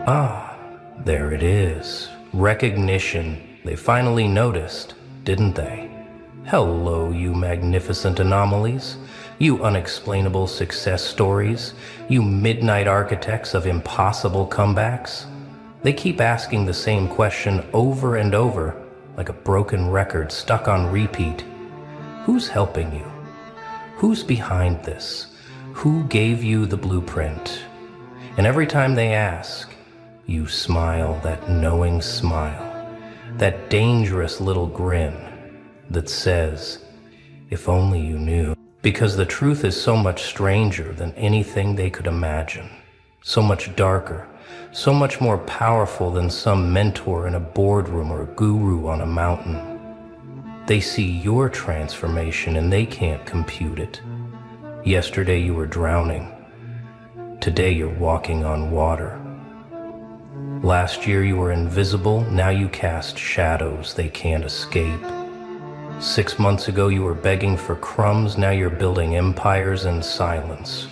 Ah, there it is. Recognition. They finally noticed, didn't they? Hello, you magnificent anomalies. You unexplainable success stories. You midnight architects of impossible comebacks. They keep asking the same question over and over, like a broken record stuck on repeat. Who's helping you? Who's behind this? Who gave you the blueprint? And every time they ask, you smile that knowing smile, that dangerous little grin that says, if only you knew. Because the truth is so much stranger than anything they could imagine, so much darker, so much more powerful than some mentor in a boardroom or a guru on a mountain. They see your transformation and they can't compute it. Yesterday you were drowning. Today you're walking on water. Last year you were invisible, now you cast shadows they can't escape. 6 months ago you were begging for crumbs, now you're building empires in silence.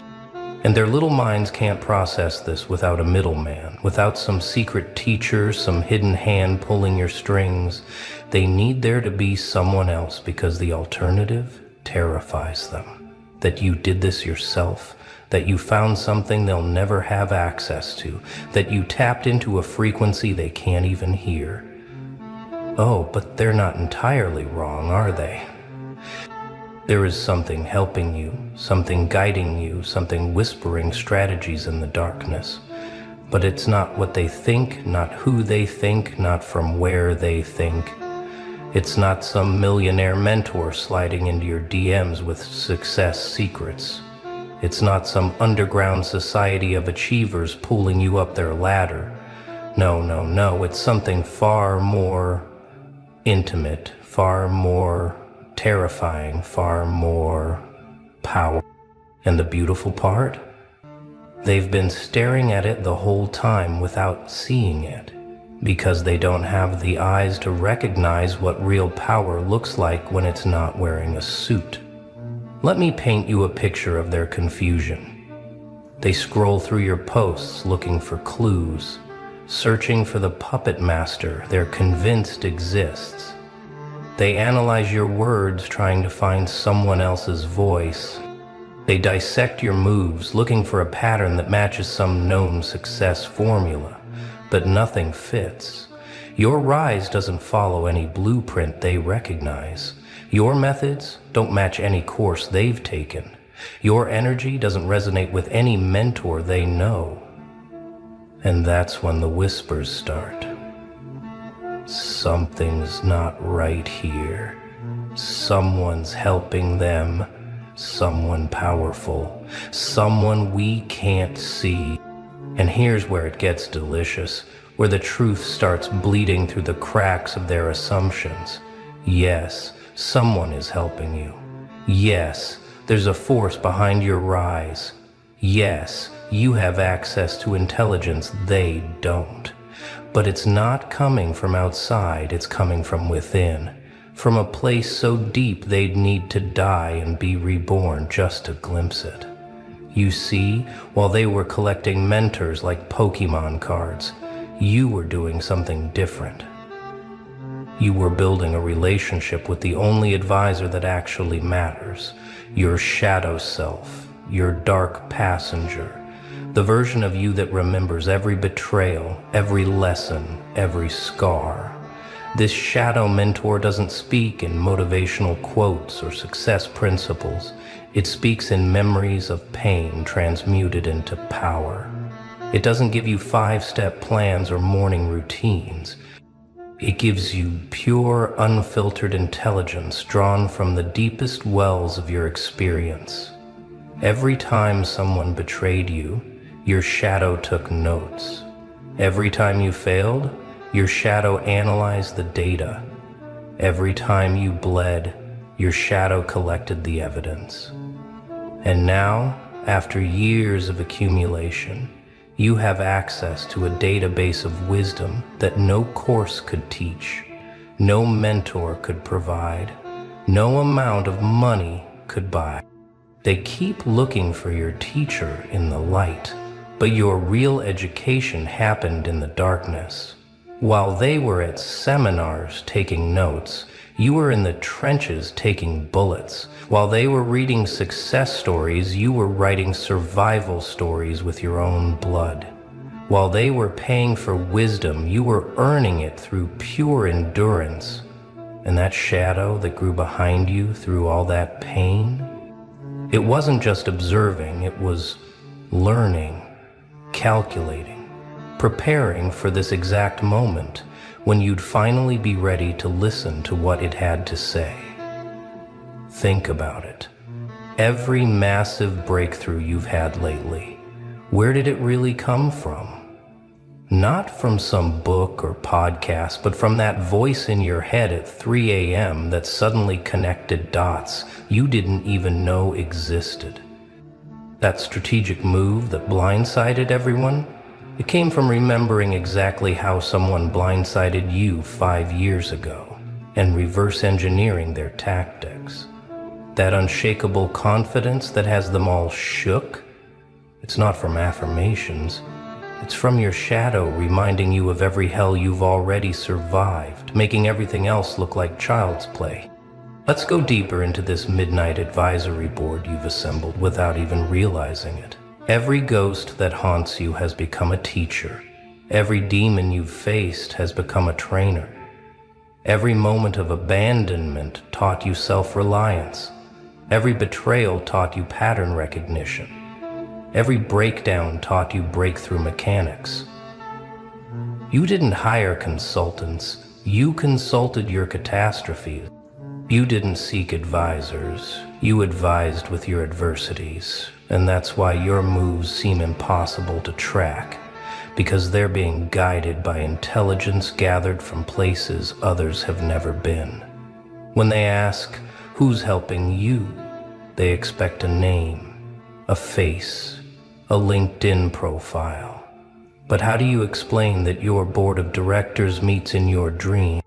And their little minds can't process this without a middleman, without some secret teacher, some hidden hand pulling your strings. They need there to be someone else because the alternative terrifies them. That you did this yourself, that you found something they'll never have access to, that you tapped into a frequency they can't even hear. Oh, but they're not entirely wrong, are they? There is something helping you, something guiding you, something whispering strategies in the darkness. But it's not what they think, not who they think, not from where they think. It's not some millionaire mentor sliding into your DMs with success secrets. It's not some underground society of achievers pulling you up their ladder. No, it's something far more intimate, far more terrifying, far more power. And the beautiful part? They've been staring at it the whole time without seeing it, because they don't have the eyes to recognize what real power looks like when it's not wearing a suit. Let me paint you a picture of their confusion. They scroll through your posts looking for clues, searching for the puppet master they're convinced exists. They analyze your words trying to find someone else's voice. They dissect your moves looking for a pattern that matches some known success formula, but nothing fits. Your rise doesn't follow any blueprint they recognize. Your methods don't match any course they've taken. Your energy doesn't resonate with any mentor they know. And that's when the whispers start. Something's not right here. Someone's helping them. Someone powerful. Someone we can't see. And here's where it gets delicious, where the truth starts bleeding through the cracks of their assumptions. Yes, someone is helping you. Yes, there's a force behind your rise. Yes, you have access to intelligence they don't. But it's not coming from outside, it's coming from within. From a place so deep they'd need to die and be reborn just to glimpse it. You see, while they were collecting mentors like Pokemon cards, you were doing something different. You were building a relationship with the only advisor that actually matters, your shadow self, your dark passenger, the version of you that remembers every betrayal, every lesson, every scar. This shadow mentor doesn't speak in motivational quotes or success principles. It speaks in memories of pain transmuted into power. It doesn't give you 5-step plans or morning routines. It gives you pure, unfiltered intelligence drawn from the deepest wells of your experience. Every time someone betrayed you, your shadow took notes. Every time you failed, your shadow analyzed the data. Every time you bled, your shadow collected the evidence. And now, after years of accumulation, you have access to a database of wisdom that no course could teach, no mentor could provide, no amount of money could buy. They keep looking for your teacher in the light, But your real education happened in the darkness. While they were at seminars taking notes, you were in the trenches taking bullets. While they were reading success stories, you were writing survival stories with your own blood. While they were paying for wisdom, you were earning it through pure endurance. And that shadow that grew behind you through all that pain, it wasn't just observing, it was learning, calculating, preparing for this exact moment when you'd finally be ready to listen to what it had to say. Think about it. Every massive breakthrough you've had lately, where did it really come from? Not from some book or podcast, but from that voice in your head at 3 a.m. that suddenly connected dots you didn't even know existed. That strategic move that blindsided everyone, it came from remembering exactly how someone blindsided you 5 years ago and reverse engineering their tactics. That unshakable confidence that has them all shook, it's not from affirmations. It's from your shadow reminding you of every hell you've already survived, making everything else look like child's play. Let's go deeper into this midnight advisory board you've assembled without even realizing it. Every ghost that haunts you has become a teacher. Every demon you've faced has become a trainer. Every moment of abandonment taught you self-reliance. Every betrayal taught you pattern recognition. Every breakdown taught you breakthrough mechanics. You didn't hire consultants. You consulted your catastrophes. You didn't seek advisors. You advised with your adversities. And that's why your moves seem impossible to track, because they're being guided by intelligence gathered from places others have never been. When they ask, who's helping you? They expect a name, a face, a LinkedIn profile. But how do you explain that your board of directors meets in your dream?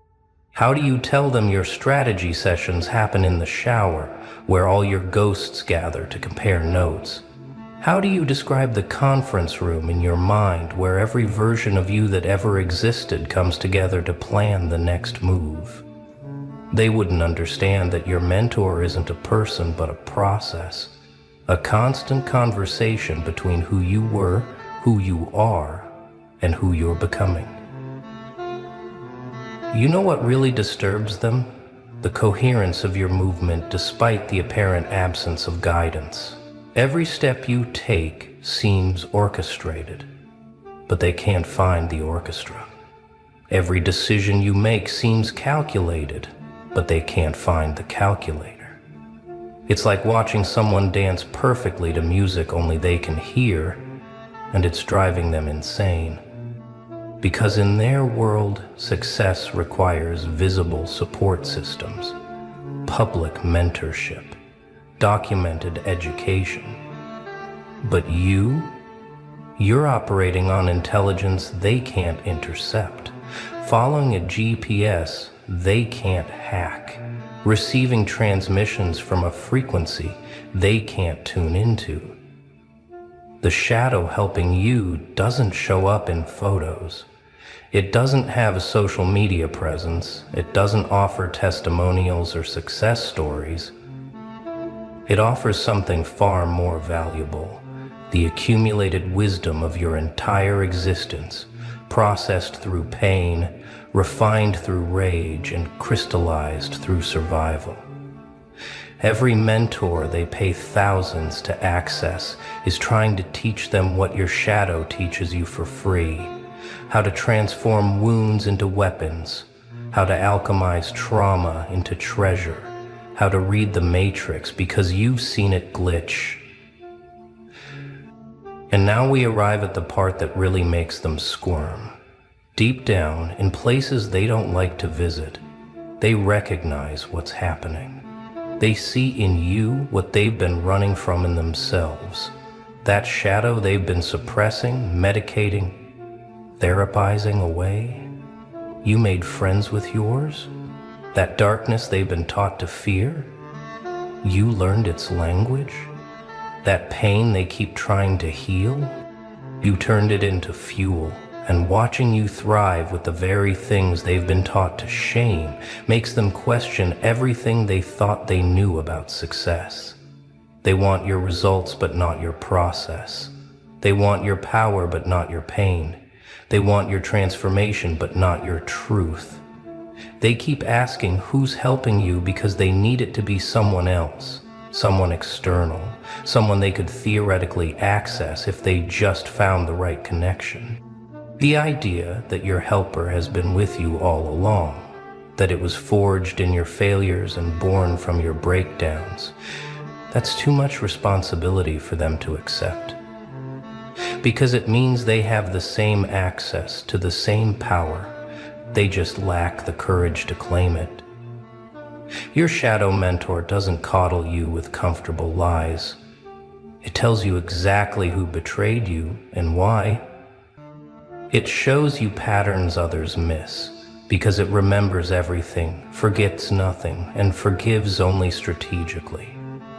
How do you tell them your strategy sessions happen in the shower, where all your ghosts gather to compare notes? How do you describe the conference room in your mind, where every version of you that ever existed comes together to plan the next move? They wouldn't understand that your mentor isn't a person but a process. A constant conversation between who you were, who you are, and who you're becoming. You know what really disturbs them? The coherence of your movement despite the apparent absence of guidance. Every step you take seems orchestrated, but they can't find the orchestra. Every decision you make seems calculated, but they can't find the calculator. It's like watching someone dance perfectly to music only they can hear, and it's driving them insane. Because in their world, success requires visible support systems, public mentorship, documented education. But you're operating on intelligence they can't intercept, following a GPS they can't hack, receiving transmissions from a frequency they can't tune into. The shadow helping you doesn't show up in photos. It doesn't have a social media presence. It doesn't offer testimonials or success stories. It offers something far more valuable, the accumulated wisdom of your entire existence, processed through pain, refined through rage, and crystallized through survival. Every mentor they pay thousands to access is trying to teach them what your shadow teaches you for free: how to transform wounds into weapons, how to alchemize trauma into treasure, how to read the matrix because you've seen it glitch. And now we arrive at the part that really makes them squirm. Deep down, in places they don't like to visit, they recognize what's happening. They see in you what they've been running from in themselves. That shadow they've been suppressing, medicating, therapizing away. You made friends with yours? That darkness they've been taught to fear? You learned its language? That pain they keep trying to heal? You turned it into fuel, and watching you thrive with the very things they've been taught to shame makes them question everything they thought they knew about success. They want your results but not your process. They want your power but not your pain. They want your transformation but not your truth. They keep asking who's helping you because they need it to be someone else, someone external, someone they could theoretically access if they just found the right connection. The idea that your helper has been with you all along, that it was forged in your failures and born from your breakdowns, that's too much responsibility for them to accept. Because it means they have the same access to the same power, they just lack the courage to claim it. Your shadow mentor doesn't coddle you with comfortable lies. It tells you exactly who betrayed you and why. It shows you patterns others miss, because it remembers everything, forgets nothing, and forgives only strategically.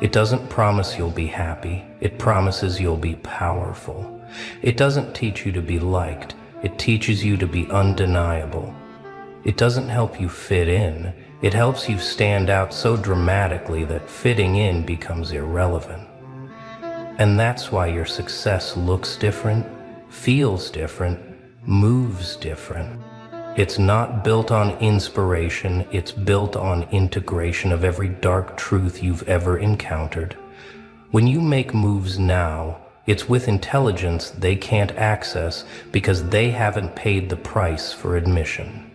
It doesn't promise you'll be happy, it promises you'll be powerful. It doesn't teach you to be liked, it teaches you to be undeniable. It doesn't help you fit in, it helps you stand out so dramatically that fitting in becomes irrelevant. And that's why your success looks different, feels different, moves different. It's not built on inspiration, it's built on integration of every dark truth you've ever encountered. When you make moves now, it's with intelligence they can't access because they haven't paid the price for admission.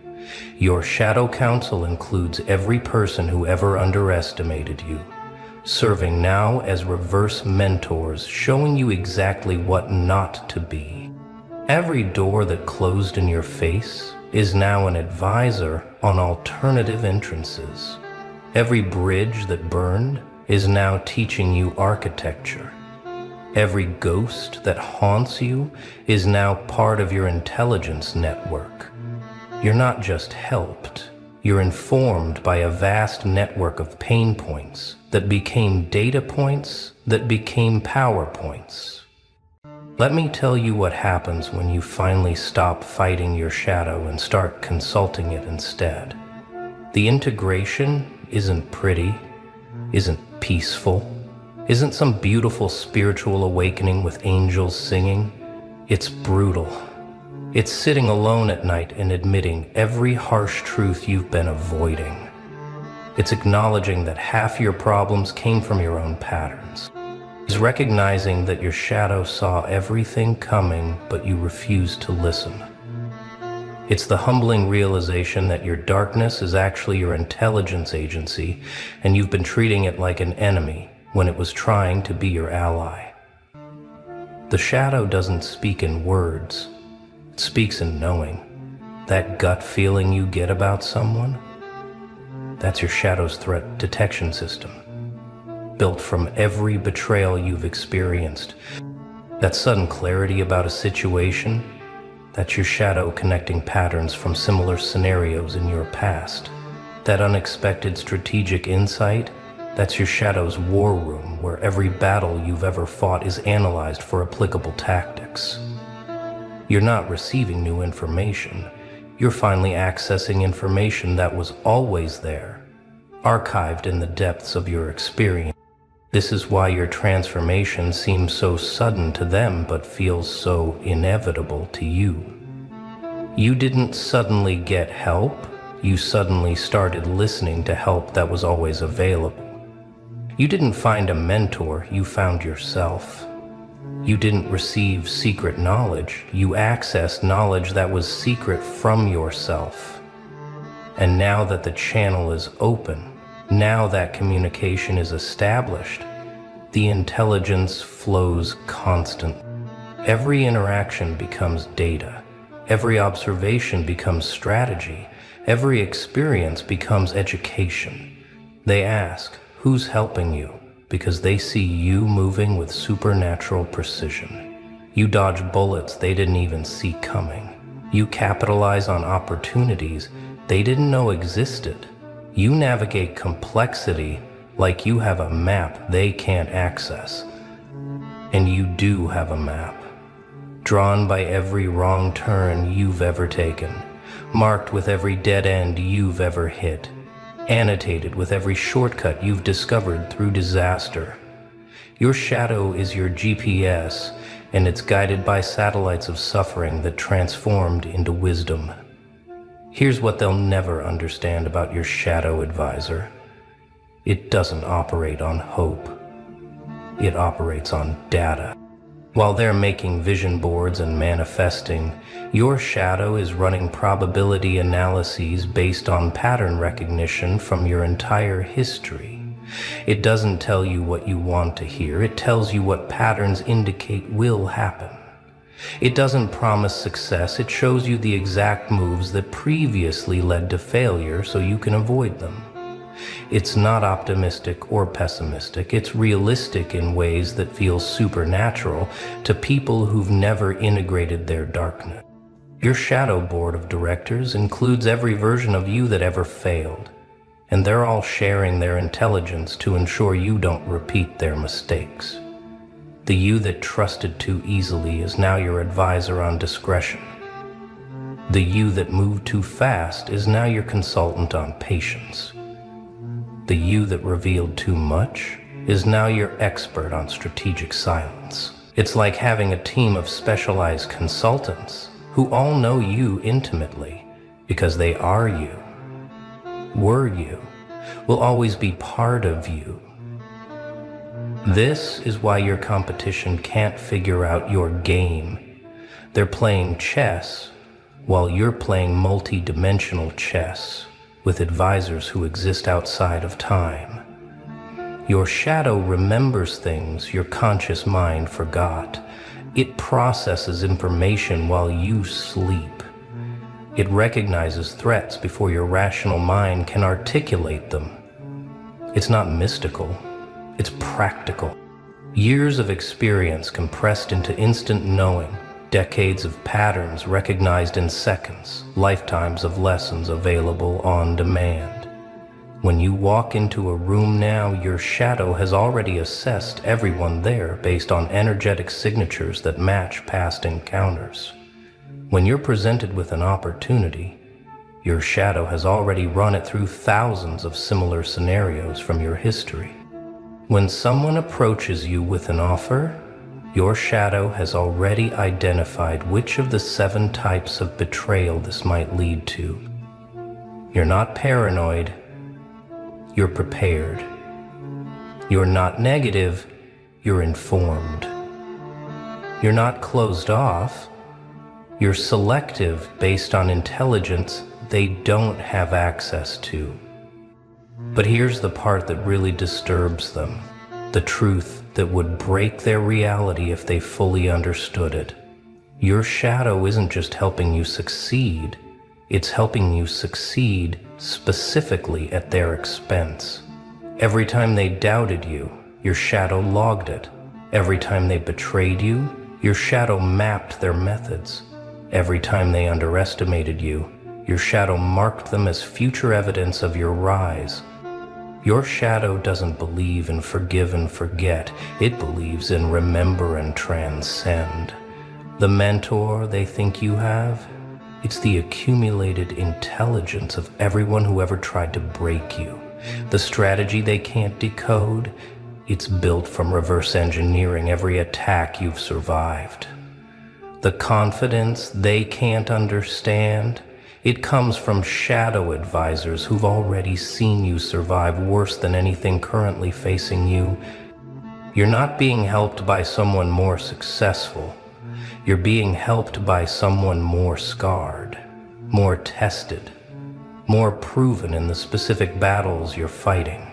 Your shadow council includes every person who ever underestimated you, serving now as reverse mentors, showing you exactly what not to be. Every door that closed in your face is now an advisor on alternative entrances. Every bridge that burned is now teaching you architecture. Every ghost that haunts you is now part of your intelligence network. You're not just helped, you're informed by a vast network of pain points that became data points that became power points. Let me tell you what happens when you finally stop fighting your shadow and start consulting it instead. The integration isn't pretty, isn't peaceful, isn't some beautiful spiritual awakening with angels singing. It's brutal. It's sitting alone at night and admitting every harsh truth you've been avoiding. It's acknowledging that half your problems came from your own patterns. It's recognizing that your shadow saw everything coming, but you refused to listen. It's the humbling realization that your darkness is actually your intelligence agency, and you've been treating it like an enemy when it was trying to be your ally. The shadow doesn't speak in words, it speaks in knowing. That gut feeling you get about someone, that's your shadow's threat detection system, built from every betrayal you've experienced. That sudden clarity about a situation, that's your shadow connecting patterns from similar scenarios in your past. That unexpected strategic insight, that's your shadow's war room where every battle you've ever fought is analyzed for applicable tactics. You're not receiving new information, you're finally accessing information that was always there, archived in the depths of your experience. This is why your transformation seems so sudden to them but feels so inevitable to you. You didn't suddenly get help, you suddenly started listening to help that was always available. You didn't find a mentor, you found yourself. You didn't receive secret knowledge, you accessed knowledge that was secret from yourself. And now that the channel is open, now that communication is established, the intelligence flows constant. Every interaction becomes data. Every observation becomes strategy. Every experience becomes education. They ask, who's helping you? Because they see you moving with supernatural precision. You dodge bullets they didn't even see coming. You capitalize on opportunities they didn't know existed. You navigate complexity like you have a map they can't access. And you do have a map. drawn by every wrong turn you've ever taken, marked with every dead end you've ever hit, annotated with every shortcut you've discovered through disaster. Your shadow is your GPS, and it's guided by satellites of suffering that transformed into wisdom. Here's what they'll never understand about your shadow advisor. It doesn't operate on hope. It operates on data. While they're making vision boards and manifesting, your shadow is running probability analyses based on pattern recognition from your entire history. It doesn't tell you what you want to hear, it tells you what patterns indicate will happen. It doesn't promise success, it shows you the exact moves that previously led to failure so you can avoid them. It's not optimistic or pessimistic, it's realistic in ways that feel supernatural to people who've never integrated their darkness. Your shadow board of directors includes every version of you that ever failed, and they're all sharing their intelligence to ensure you don't repeat their mistakes. The you that trusted too easily is now your advisor on discretion. The you that moved too fast is now your consultant on patience. The you that revealed too much is now your expert on strategic silence. It's like having a team of specialized consultants who all know you intimately because they are you, were you, will always be part of you. This is why your competition can't figure out your game. They're playing chess while you're playing multi-dimensional chess with advisors who exist outside of time. Your shadow remembers things your conscious mind forgot. It processes information while you sleep. It recognizes threats before your rational mind can articulate them. It's not mystical, it's practical. Years of experience compressed into instant knowing, decades of patterns recognized in seconds, lifetimes of lessons available on demand. When you walk into a room now, your shadow has already assessed everyone there based on energetic signatures that match past encounters. When you're presented with an opportunity, your shadow has already run it through thousands of similar scenarios from your history. When someone approaches you with an offer, your shadow has already identified which of the 7 types of betrayal this might lead to. You're not paranoid, you're prepared. You're not negative, you're informed. You're not closed off, you're selective based on intelligence they don't have access to. But here's the part that really disturbs them, the truth that would break their reality if they fully understood it. Your shadow isn't just helping you succeed, it's helping you succeed specifically at their expense. Every time they doubted you, your shadow logged it. Every time they betrayed you, your shadow mapped their methods. Every time they underestimated you, your shadow marked them as future evidence of your rise. Your shadow doesn't believe in forgive and forget, it believes in remember and transcend. The mentor they think you have, it's the accumulated intelligence of everyone who ever tried to break you. The strategy they can't decode, it's built from reverse engineering every attack you've survived. The confidence they can't understand, it comes from shadow advisors who've already seen you survive worse than anything currently facing you. You're not being helped by someone more successful. You're being helped by someone more scarred, more tested, more proven in the specific battles you're fighting.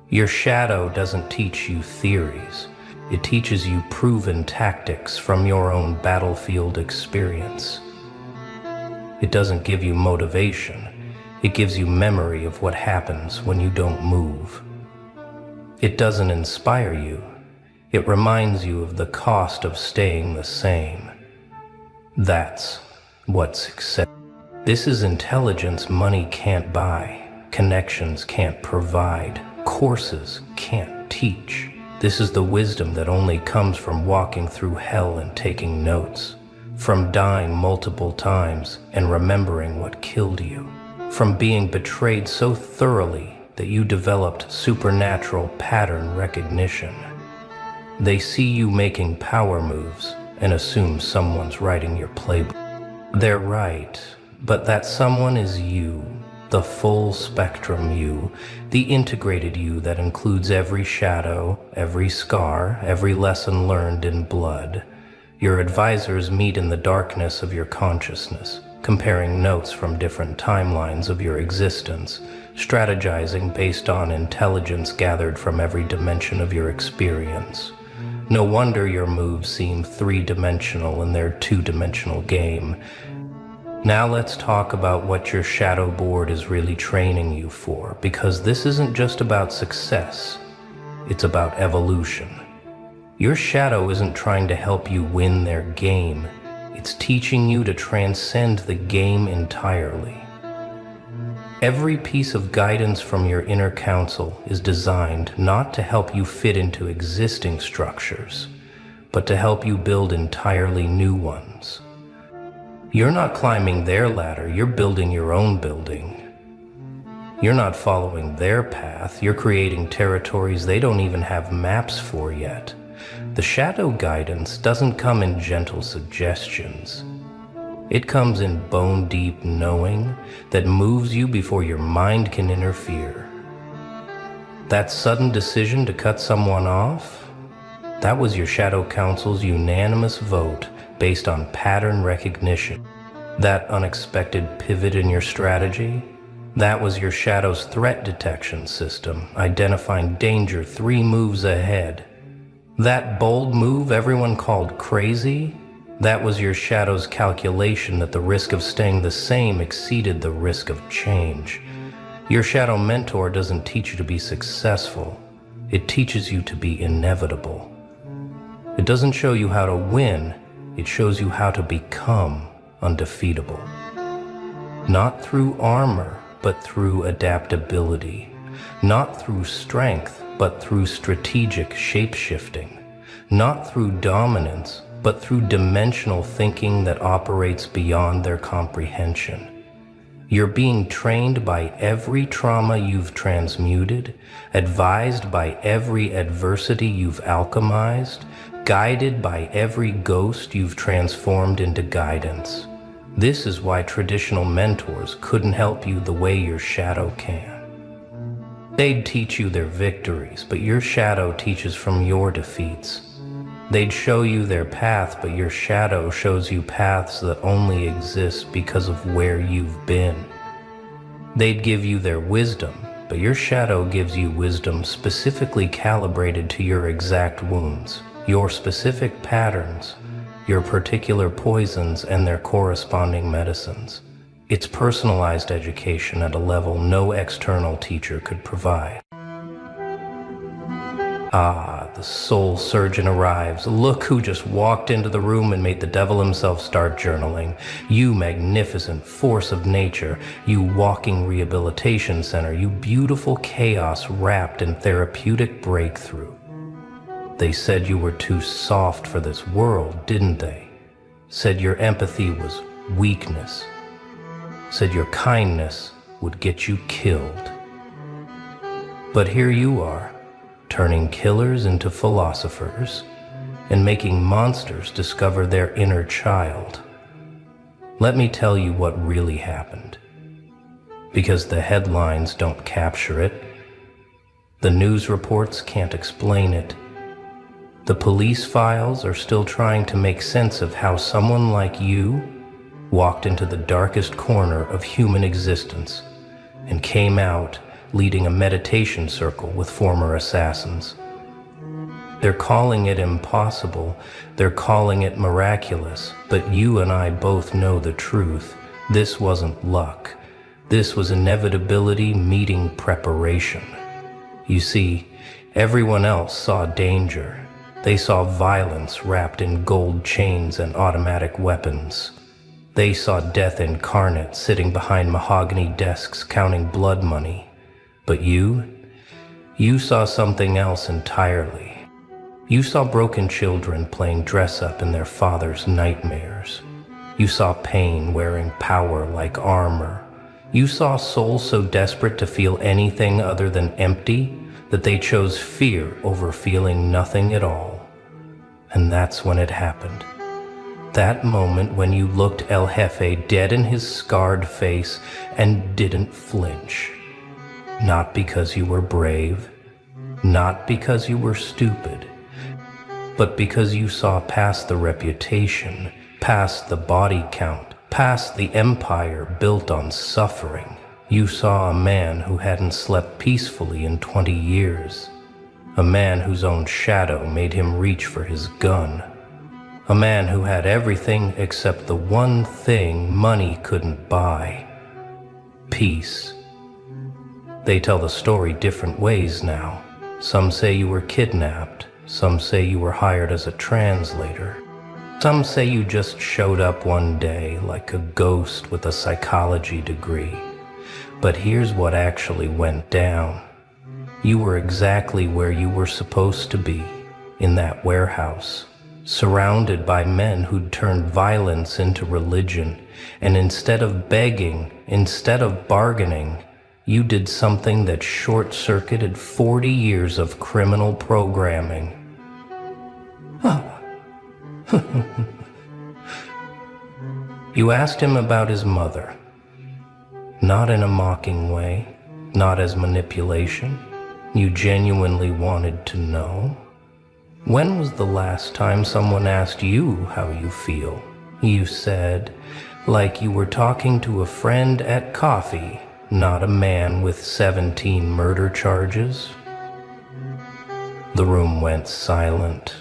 Your shadow doesn't teach you theories. It teaches you proven tactics from your own battlefield experience. It doesn't give you motivation. It gives you memory of what happens when you don't move. It doesn't inspire you. It reminds you of the cost of staying the same. That's what success. This is intelligence money can't buy, connections can't provide, courses can't teach. This is the wisdom that only comes from walking through hell and taking notes, from dying multiple times and remembering what killed you, from being betrayed so thoroughly that you developed supernatural pattern recognition. They see you making power moves and assume someone's writing your playbook. They're right, but that someone is you, the full spectrum you, the integrated you that includes every shadow, every scar, every lesson learned in blood. Your advisors meet in the darkness of your consciousness, comparing notes from different timelines of your existence, strategizing based on intelligence gathered from every dimension of your experience. No wonder your moves seem three-dimensional in their two-dimensional game. Now let's talk about what your shadow board is really training you for, because this isn't just about success, it's about evolution. Your shadow isn't trying to help you win their game, it's teaching you to transcend the game entirely. Every piece of guidance from your inner council is designed not to help you fit into existing structures, but to help you build entirely new ones. You're not climbing their ladder, you're building your own building. You're not following their path, you're creating territories they don't even have maps for yet. The shadow guidance doesn't come in gentle suggestions. It comes in bone-deep knowing that moves you before your mind can interfere. That sudden decision to cut someone off, that was your shadow council's unanimous vote based on pattern recognition. That unexpected pivot in your strategy, that was your shadow's threat detection system, identifying danger 3 moves ahead. That bold move everyone called crazy, that was your shadow's calculation that the risk of staying the same exceeded the risk of change. Your shadow mentor doesn't teach you to be successful. It teaches you to be inevitable. It doesn't show you how to win. It shows you how to become undefeatable. Not through armor, but through adaptability. Not through strength, but through strategic shape-shifting. Not through dominance, but through dimensional thinking that operates beyond their comprehension. You're being trained by every trauma you've transmuted, advised by every adversity you've alchemized, guided by every ghost you've transformed into guidance. This is why traditional mentors couldn't help you the way your shadow can. They'd teach you their victories, but your shadow teaches from your defeats. They'd show you their path, but your shadow shows you paths that only exist because of where you've been. They'd give you their wisdom, but your shadow gives you wisdom specifically calibrated to your exact wounds, your specific patterns, your particular poisons and their corresponding medicines. It's personalized education at a level no external teacher could provide. Ah, the soul surgeon arrives. Look who just walked into the room and made the devil himself start journaling. You magnificent force of nature, you walking rehabilitation center, you beautiful chaos wrapped in therapeutic breakthrough. They said you were too soft for this world, didn't they? Said your empathy was weakness. Said your kindness would get you killed. But here you are, turning killers into philosophers, and making monsters discover their inner child. Let me tell you what really happened. Because the headlines don't capture it, the news reports can't explain it, the police files are still trying to make sense of how someone like you walked into the darkest corner of human existence and came out leading a meditation circle with former assassins. They're calling it impossible, they're calling it miraculous, but you and I both know the truth. This wasn't luck. This was inevitability meeting preparation. You see, everyone else saw danger. They saw violence wrapped in gold chains and automatic weapons. They saw death incarnate sitting behind mahogany desks counting blood money. But you saw something else entirely. You saw broken children playing dress-up in their father's nightmares. You saw pain wearing power like armor. You saw souls so desperate to feel anything other than empty that they chose fear over feeling nothing at all. And that's when it happened. That moment when you looked El Jefe dead in his scarred face and didn't flinch. Not because you were brave, not because you were stupid, but because you saw past the reputation, past the body count, past the empire built on suffering. You saw a man who hadn't slept peacefully in 20 years. A man whose own shadow made him reach for his gun. A man who had everything except the one thing money couldn't buy: peace. They tell the story different ways now. Some say you were kidnapped. Some say you were hired as a translator. Some say you just showed up one day like a ghost with a psychology degree. But here's what actually went down. You were exactly where you were supposed to be, in that warehouse, surrounded by men who'd turned violence into religion, and instead of begging, instead of bargaining, you did something that short-circuited 40 years of criminal programming. You asked him about his mother. Not in a mocking way, not as manipulation. You genuinely wanted to know. When was the last time someone asked you how you feel? You said, like you were talking to a friend at coffee, not a man with 17 murder charges. The room went silent.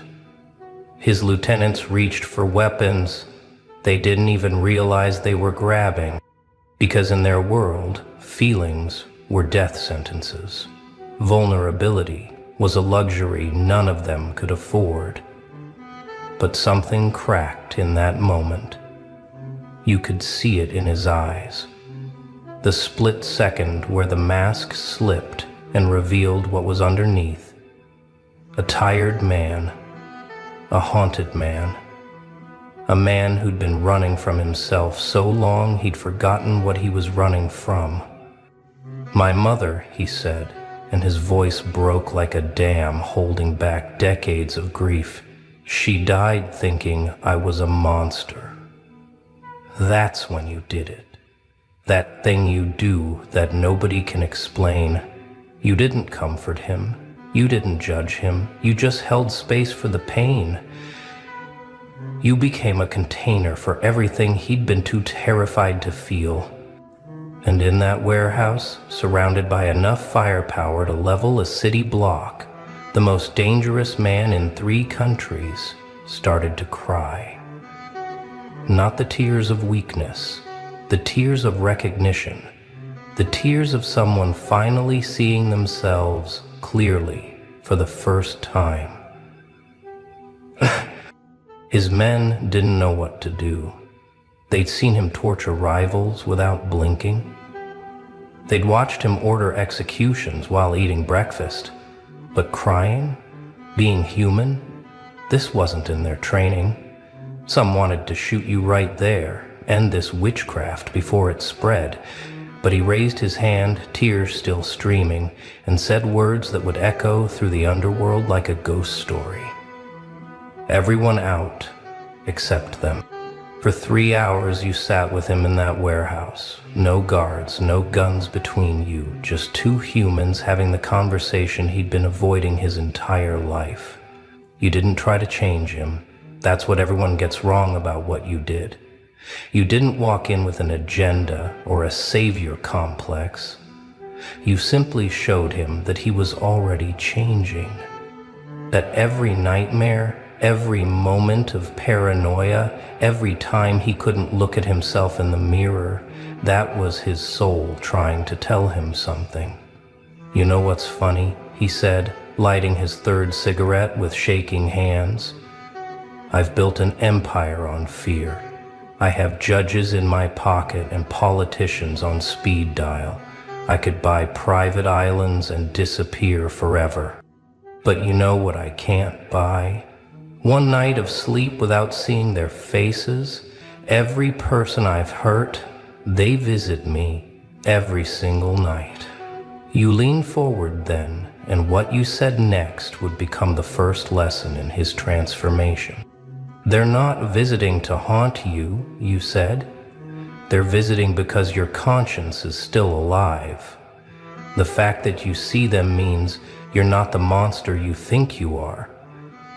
His lieutenants reached for weapons. They didn't even realize they were grabbing, because in their world, feelings were death sentences. Vulnerability was a luxury none of them could afford. But something cracked in that moment. You could see it in his eyes. The split second where the mask slipped and revealed what was underneath. A tired man, a haunted man, a man who'd been running from himself so long he'd forgotten what he was running from. My mother, he said, and his voice broke like a dam holding back decades of grief. She died thinking I was a monster. That's when you did it. That thing you do that nobody can explain. You didn't comfort him. You didn't judge him. You just held space for the pain. You became a container for everything he'd been too terrified to feel. And in that warehouse, surrounded by enough firepower to level a city block, the most dangerous man in 3 countries started to cry. Not the tears of weakness, the tears of recognition, the tears of someone finally seeing themselves clearly for the first time. His men didn't know what to do. They'd seen him torture rivals without blinking. They'd watched him order executions while eating breakfast. But crying, being human, this wasn't in their training. Some wanted to shoot you right there, end this witchcraft before it spread. But he raised his hand, tears still streaming, and said words that would echo through the underworld like a ghost story. Everyone out, except them. For 3 hours you sat with him in that warehouse. No guards, no guns between you, just 2 humans having the conversation he'd been avoiding his entire life. You didn't try to change him. That's what everyone gets wrong about what you did. You didn't walk in with an agenda or a savior complex. You simply showed him that he was already changing. That every nightmare, every moment of paranoia, every time he couldn't look at himself in the mirror, that was his soul trying to tell him something. You know what's funny? He said, lighting his 3rd cigarette with shaking hands. I've built an empire on fear. I have judges in my pocket and politicians on speed dial. I could buy private islands and disappear forever. But you know what I can't buy? One night of sleep without seeing their faces. Every person I've hurt, they visit me every single night. You lean forward then, and what you said next would become the first lesson in his transformation. They're not visiting to haunt you, you said. They're visiting because your conscience is still alive. The fact that you see them means you're not the monster you think you are.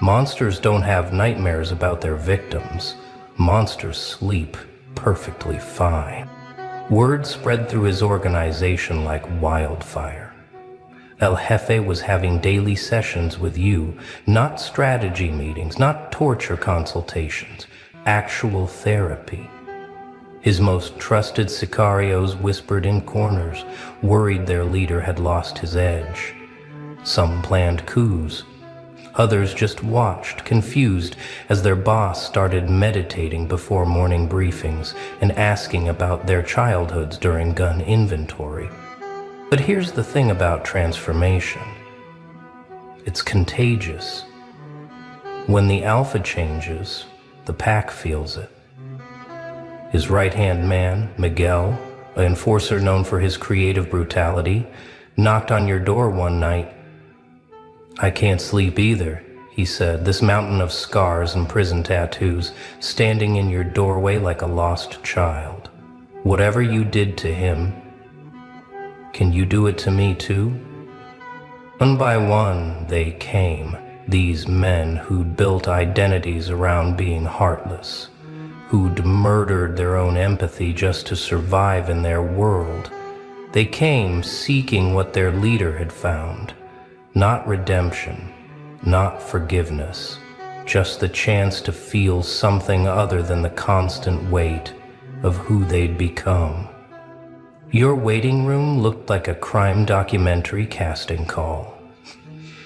Monsters don't have nightmares about their victims. Monsters sleep perfectly fine. Word spread through his organization like wildfire. El Jefe was having daily sessions with you, not strategy meetings, not torture consultations, actual therapy. His most trusted sicarios whispered in corners, worried their leader had lost his edge. Some planned coups. Others just watched, confused, as their boss started meditating before morning briefings and asking about their childhoods during gun inventory. But here's the thing about transformation. It's contagious. When the alpha changes, the pack feels it. His right-hand man, Miguel, an enforcer known for his creative brutality, knocked on your door one night. "I can't sleep either," he said, "this mountain of scars and prison tattoos standing in your doorway like a lost child. Whatever you did to him, can you do it to me too?" One by one they came, these men who'd built identities around being heartless, who'd murdered their own empathy just to survive in their world. They came seeking what their leader had found. Not redemption, not forgiveness, just the chance to feel something other than the constant weight of who they'd become. Your waiting room looked like a crime documentary casting call.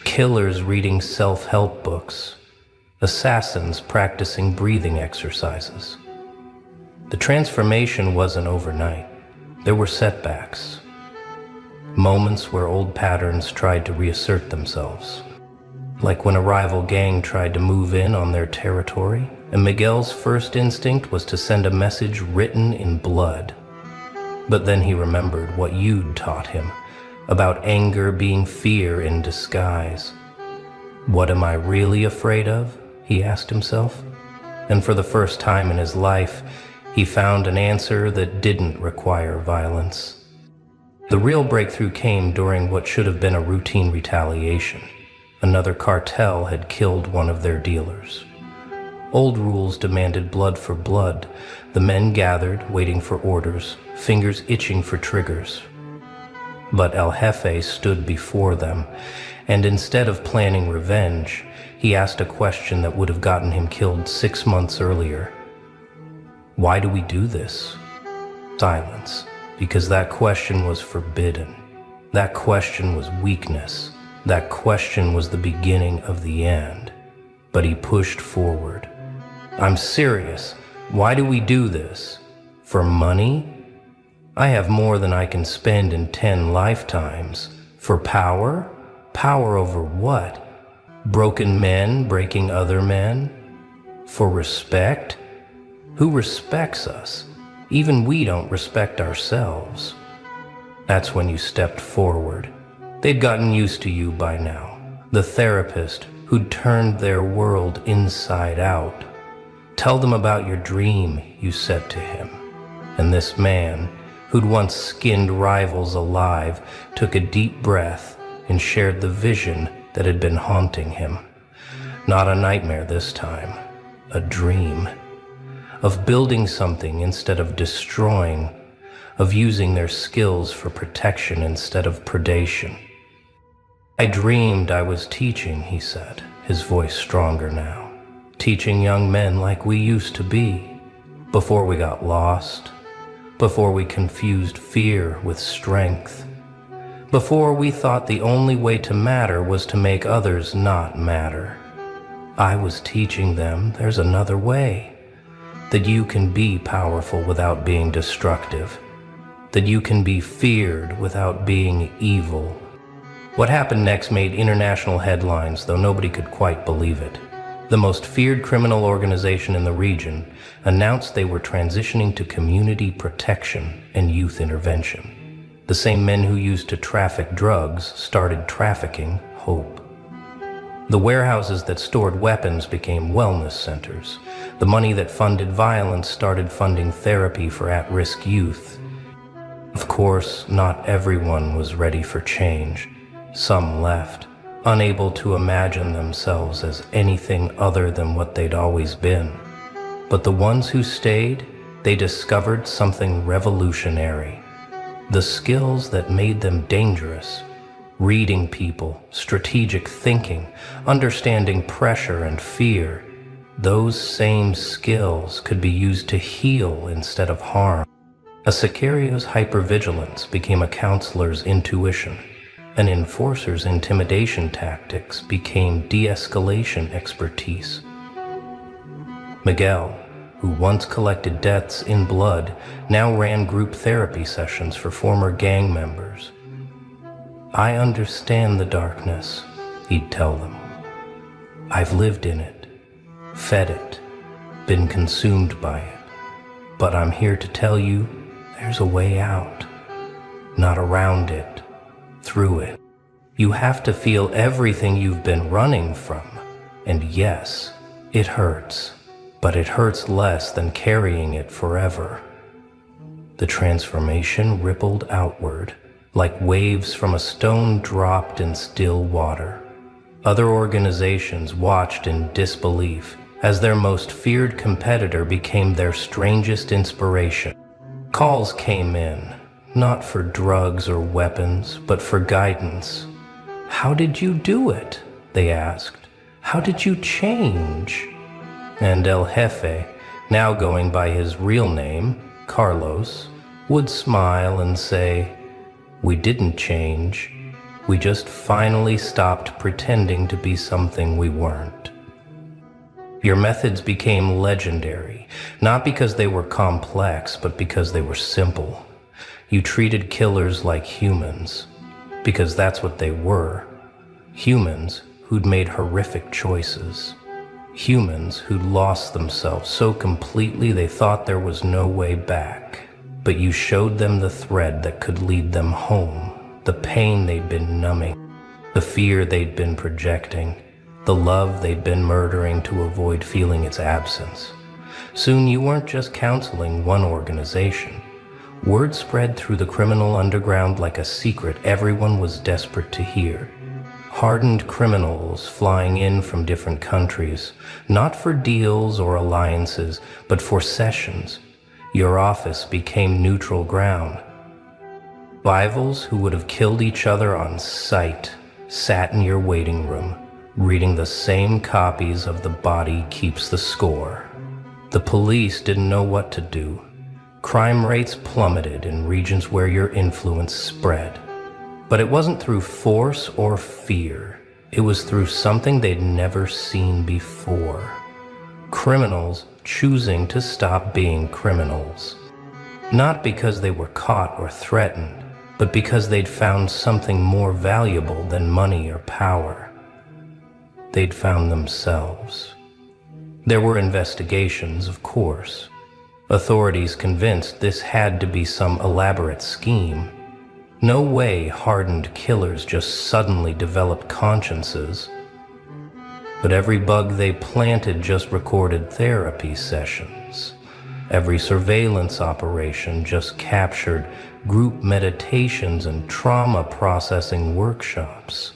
Killers reading self-help books, assassins practicing breathing exercises. The transformation wasn't overnight. There were setbacks. Moments where old patterns tried to reassert themselves. Like when a rival gang tried to move in on their territory, and Miguel's first instinct was to send a message written in blood. But then he remembered what you'd taught him, about anger being fear in disguise. What am I really afraid of? He asked himself. And for the first time in his life, he found an answer that didn't require violence. The real breakthrough came during what should have been a routine retaliation. Another cartel had killed one of their dealers. Old rules demanded blood for blood. The men gathered, waiting for orders, fingers itching for triggers. But El Jefe stood before them, and instead of planning revenge, he asked a question that would have gotten him killed 6 months earlier. Why do we do this? Silence. Because that question was forbidden. That question was weakness. That question was the beginning of the end. But he pushed forward. I'm serious. Why do we do this? For money? I have more than I can spend in 10 lifetimes. For power? Power over what? Broken men breaking other men? For respect? Who respects us? Even we don't respect ourselves. That's when you stepped forward. They'd gotten used to you by now. The therapist who'd turned their world inside out. Tell them about your dream, you said to him. And this man, who'd once skinned rivals alive, took a deep breath and shared the vision that had been haunting him. Not a nightmare this time, a dream. Of building something instead of destroying, of using their skills for protection instead of predation. I dreamed I was teaching, he said, his voice stronger now. Teaching young men like we used to be, before we got lost, before we confused fear with strength, before we thought the only way to matter was to make others not matter. I was teaching them there's another way. That you can be powerful without being destructive. That you can be feared without being evil. What happened next made international headlines, though nobody could quite believe it. The most feared criminal organization in the region announced they were transitioning to community protection and youth intervention. The same men who used to traffic drugs started trafficking hope. The warehouses that stored weapons became wellness centers. The money that funded violence started funding therapy for at-risk youth. Of course, not everyone was ready for change. Some left, unable to imagine themselves as anything other than what they'd always been. But the ones who stayed, they discovered something revolutionary. The skills that made them dangerous. Reading people, strategic thinking, understanding pressure and fear. Those same skills could be used to heal instead of harm. A Sicaria's hypervigilance became a counselor's intuition. An enforcer's intimidation tactics became de-escalation expertise. Miguel, who once collected deaths in blood, now ran group therapy sessions for former gang members. "I understand the darkness," he'd tell them. "I've lived in it, fed it, been consumed by it. But I'm here to tell you there's a way out. Not around it, through it. You have to feel everything you've been running from. And yes, it hurts, but it hurts less than carrying it forever." The transformation rippled outward, like waves from a stone dropped in still water. Other organizations watched in disbelief as their most feared competitor became their strangest inspiration. Calls came in, not for drugs or weapons, but for guidance. "How did you do it?" they asked. "How did you change?" And El Jefe, now going by his real name, Carlos, would smile and say, "We didn't change. We just finally stopped pretending to be something we weren't." Your methods became legendary, not because they were complex, but because they were simple. You treated killers like humans, because that's what they were. Humans who'd made horrific choices. Humans who'd lost themselves so completely they thought there was no way back. But you showed them the thread that could lead them home, the pain they'd been numbing, the fear they'd been projecting, the love they'd been murdering to avoid feeling its absence. Soon you weren't just counseling one organization. Word spread through the criminal underground like a secret everyone was desperate to hear. Hardened criminals flying in from different countries, not for deals or alliances, but for sessions. Your office became neutral ground. Rivals who would have killed each other on sight sat in your waiting room, reading the same copies of The Body Keeps the Score. The police didn't know what to do. Crime rates plummeted in regions where your influence spread. But it wasn't through force or fear. It was through something they'd never seen before. Criminals choosing to stop being criminals. Not because they were caught or threatened, but because they'd found something more valuable than money or power. They'd found themselves. There were investigations, of course. Authorities convinced this had to be some elaborate scheme. No way hardened killers just suddenly developed consciences. But every bug they planted just recorded therapy sessions. Every surveillance operation just captured group meditations and trauma processing workshops.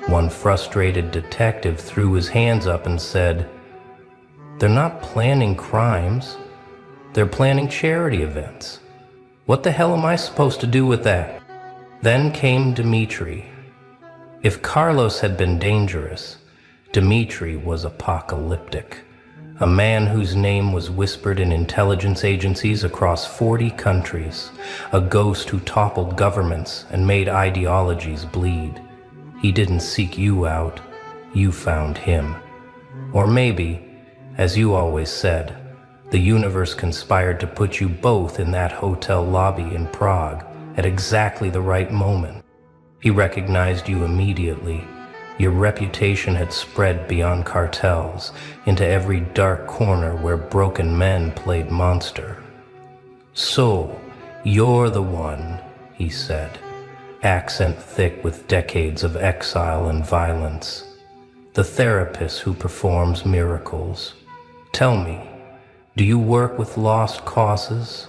One frustrated detective threw his hands up and said, "They're not planning crimes. They're planning charity events. What the hell am I supposed to do with that?" Then came Dimitri. If Carlos had been dangerous, Dimitri was apocalyptic. A man whose name was whispered in intelligence agencies across 40 countries. A ghost who toppled governments and made ideologies bleed. He didn't seek you out, you found him. Or maybe, as you always said, the universe conspired to put you both in that hotel lobby in Prague at exactly the right moment. He recognized you immediately. Your reputation had spread beyond cartels, into every dark corner where broken men played monster. "So, you're the one," he said, accent thick with decades of exile and violence. "The therapist who performs miracles. Tell me, do you work with lost causes,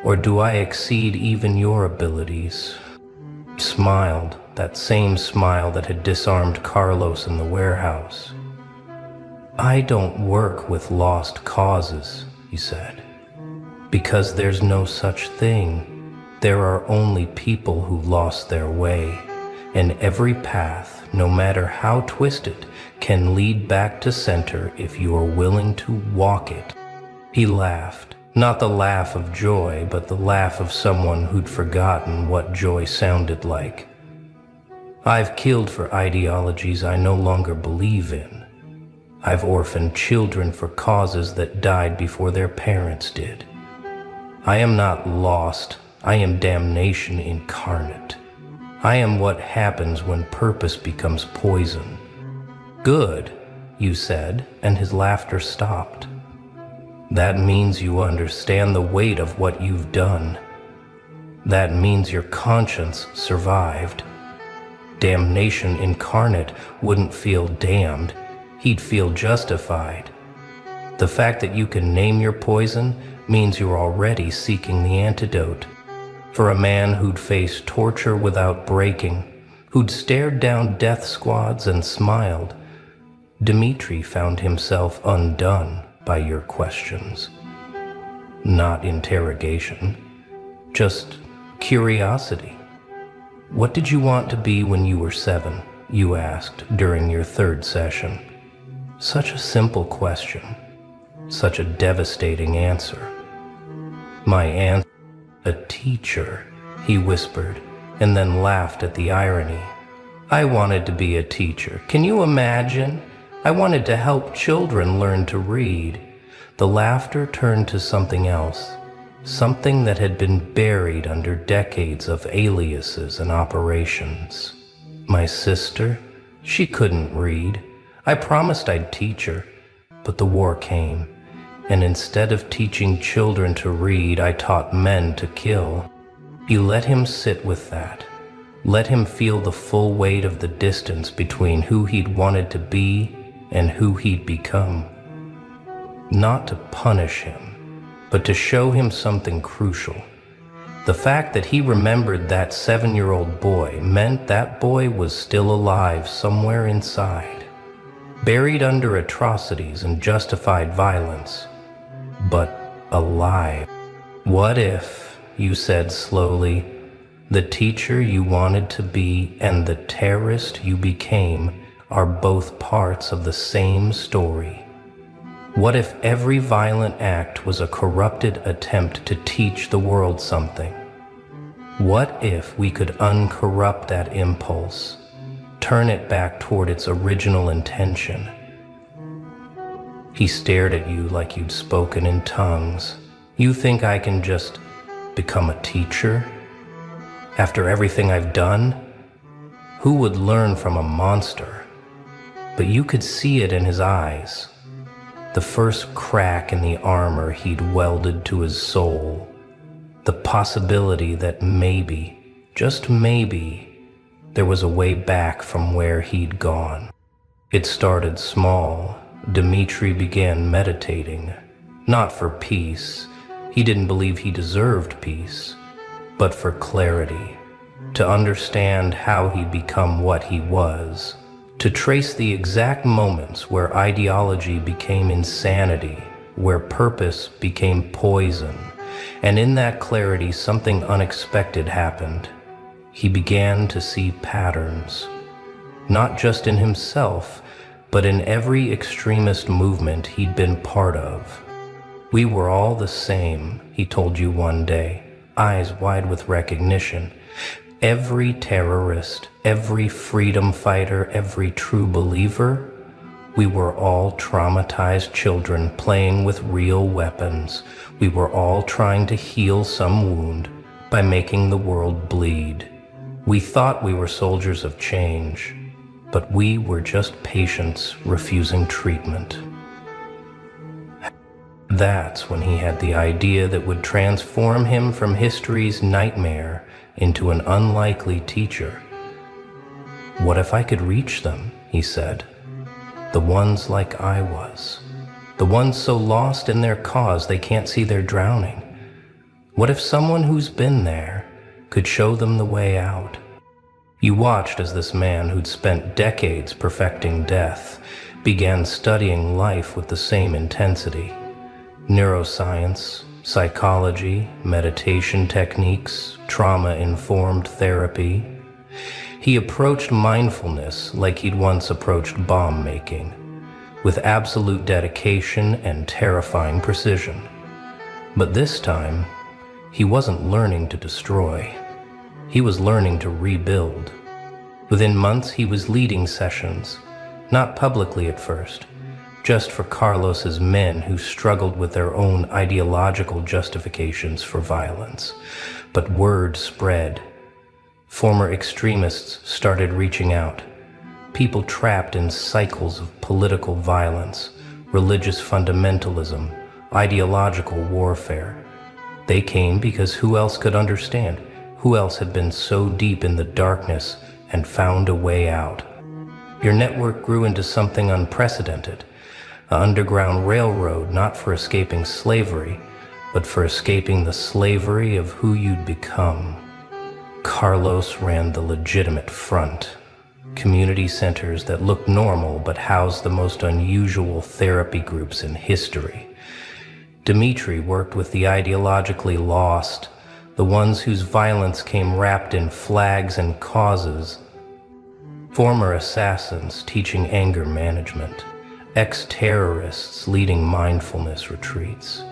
or do I exceed even your abilities?" He smiled, that same smile that had disarmed Carlos in the warehouse. "I don't work with lost causes," he said, "because there's no such thing. There are only people who lost their way, and every path, no matter how twisted, can lead back to center if you are willing to walk it." He laughed, not the laugh of joy, but the laugh of someone who'd forgotten what joy sounded like. "I've killed for ideologies I no longer believe in. I've orphaned children for causes that died before their parents did. I am not lost. I am damnation incarnate. I am what happens when purpose becomes poison." "Good," you said, and his laughter stopped. "That means you understand the weight of what you've done. That means your conscience survived. Damnation incarnate wouldn't feel damned, he'd feel justified. The fact that you can name your poison means you're already seeking the antidote. For a man who'd faced torture without breaking, who'd stared down death squads and smiled, Dmitri found himself undone by your questions. Not interrogation, just curiosity. "What did you want to be when you were 7?" you asked during your 3rd session. Such a simple question, such a devastating answer. "My answer, a teacher," he whispered, and then laughed at the irony. "I wanted to be a teacher. Can you imagine? I wanted to help children learn to read." The laughter turned to something else, something that had been buried under decades of aliases and operations. "My sister, she couldn't read. I promised I'd teach her, but the war came, and instead of teaching children to read, I taught men to kill." You let him sit with that. Let him feel the full weight of the distance between who he'd wanted to be and who he'd become. Not to punish him, but to show him something crucial. The fact that he remembered that 7-year-old boy meant that boy was still alive somewhere inside, buried under atrocities and justified violence, but alive. "What if," you said slowly, "the teacher you wanted to be and the terrorist you became are both parts of the same story? What if every violent act was a corrupted attempt to teach the world something? What if we could uncorrupt that impulse, turn it back toward its original intention?" He stared at you like you'd spoken in tongues. "You think I can just become a teacher? After everything I've done? Who would learn from a monster?" But you could see it in his eyes. The first crack in the armor he'd welded to his soul. The possibility that maybe, just maybe, there was a way back from where he'd gone. It started small. Dmitri began meditating. Not for peace. He didn't believe he deserved peace. But for clarity. To understand how he'd become what he was. To trace the exact moments where ideology became insanity, where purpose became poison, and in that clarity something unexpected happened. He began to see patterns, not just in himself, but in every extremist movement he'd been part of. "We were all the same," he told you one day, eyes wide with recognition. Every terrorist, every freedom fighter, every true believer, we were all traumatized children playing with real weapons. We were all trying to heal some wound by making the world bleed. We thought we were soldiers of change, but we were just patients refusing treatment. That's when he had the idea that would transform him from history's nightmare into an unlikely teacher. What if I could reach them, he said. The ones like I was. The ones so lost in their cause they can't see they're drowning. What if someone who's been there could show them the way out? You watched as this man who'd spent decades perfecting death began studying life with the same intensity. Neuroscience, psychology, meditation techniques, trauma-informed therapy. He approached mindfulness like he'd once approached bomb making, with absolute dedication and terrifying precision. But this time, he wasn't learning to destroy. He was learning to rebuild. Within months, he was leading sessions, not publicly at first, just for Carlos's men who struggled with their own ideological justifications for violence. But word spread. Former extremists started reaching out. People trapped in cycles of political violence, religious fundamentalism, ideological warfare. They came because who else could understand? Who else had been so deep in the darkness and found a way out? Your network grew into something unprecedented. An underground railroad, not for escaping slavery, but for escaping the slavery of who you'd become. Carlos ran the legitimate front. Community centers that looked normal but housed the most unusual therapy groups in history. Dmitri worked with the ideologically lost, the ones whose violence came wrapped in flags and causes. Former assassins teaching anger management. Ex-terrorists leading mindfulness retreats.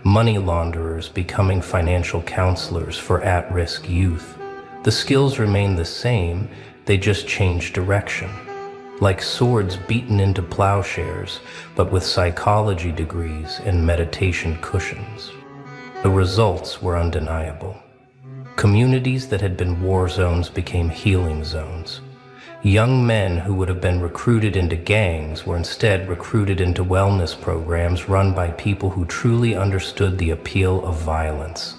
Money launderers becoming financial counselors for at-risk youth. The skills remained the same, they just changed direction. Like swords beaten into plowshares, but with psychology degrees and meditation cushions. The results were undeniable. Communities that had been war zones became healing zones. Young men who would have been recruited into gangs were instead recruited into wellness programs run by people who truly understood the appeal of violence.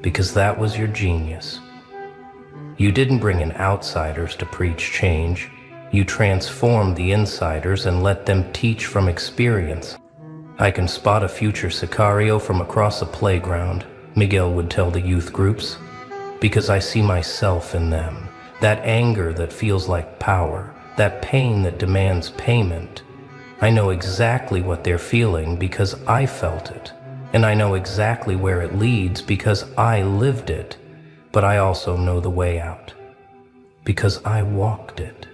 Because that was your genius. You didn't bring in outsiders to preach change. You transformed the insiders and let them teach from experience. I can spot a future Sicario from across a playground, Miguel would tell the youth groups, because I see myself in them. That anger that feels like power, that pain that demands payment. I know exactly what they're feeling because I felt it, and I know exactly where it leads because I lived it, but I also know the way out, because I walked it.